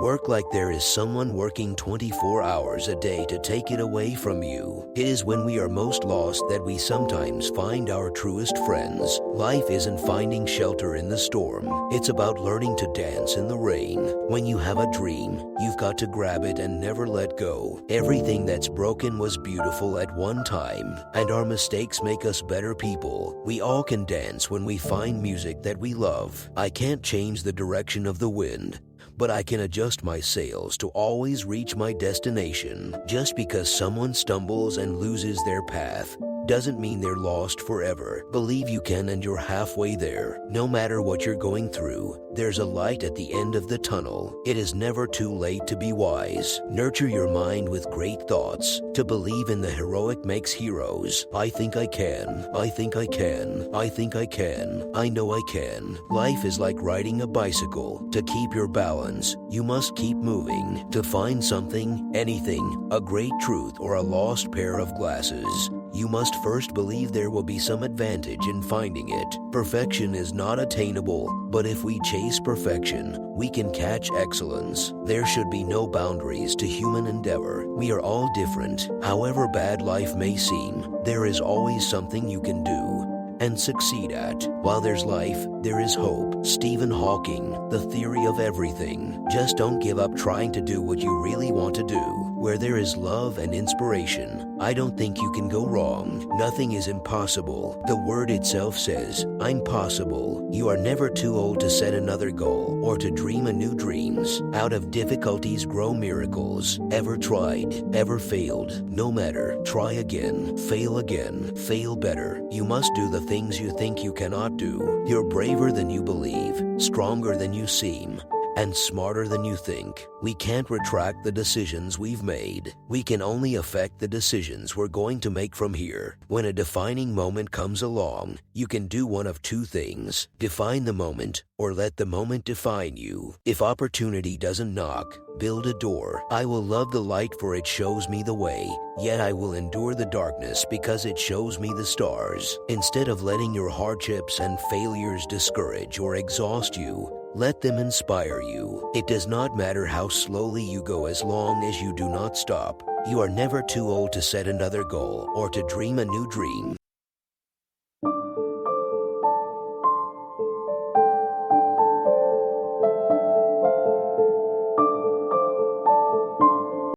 Work like there is someone working 24 hours a day to take it away from you. It is when we are most lost that we sometimes find our truest friends. Life isn't finding shelter in the storm. It's about learning to dance in the rain. When you have a dream, you've got to grab it and never let go. Everything that's broken was beautiful at one time, and our mistakes make us better people. We all can dance when we find music that we love. I can't change the direction of the wind, but I can adjust my sails to always reach my destination. Just because someone stumbles and loses their path doesn't mean they're lost forever. Believe you can, and you're halfway there. No matter what you're going through, there's a light at the end of the tunnel. It is never too late to be wise. Nurture your mind with great thoughts. To believe in the heroic makes heroes. I think I can. I think I can. I think I can. I know I can. Life is like riding a bicycle. To keep your balance, you must keep moving. To find something, anything, a great truth or a lost pair of glasses, you must first believe there will be some advantage in finding it. Perfection is not attainable, but if we chase perfection, we can catch excellence. There should be no boundaries to human endeavor. We are all different. However bad life may seem, there is always something you can do and succeed at. While there's life, there is hope. Stephen Hawking, The Theory of Everything. Just don't give up trying to do what you really want to do. Where there is love and inspiration, I don't think you can go wrong. Nothing is impossible. The word itself says, I'm possible. You are never too old to set another goal or to dream a new dreams. Out of difficulties grow miracles. Ever tried, ever failed? No matter. Try again, fail better. You must do the things you think you cannot do. You're braver than you believe, stronger than you seem, and smarter than you think. We can't retract the decisions we've made. We can only affect the decisions we're going to make from here. When a defining moment comes along, you can do one of two things: define the moment or let the moment define you. If opportunity doesn't knock, build a door. I will love the light for it shows me the way, yet I will endure the darkness because it shows me the stars. Instead of letting your hardships and failures discourage or exhaust you, let them inspire you. It does not matter how slowly you go as long as you do not stop. You are never too old to set another goal or to dream a new dream.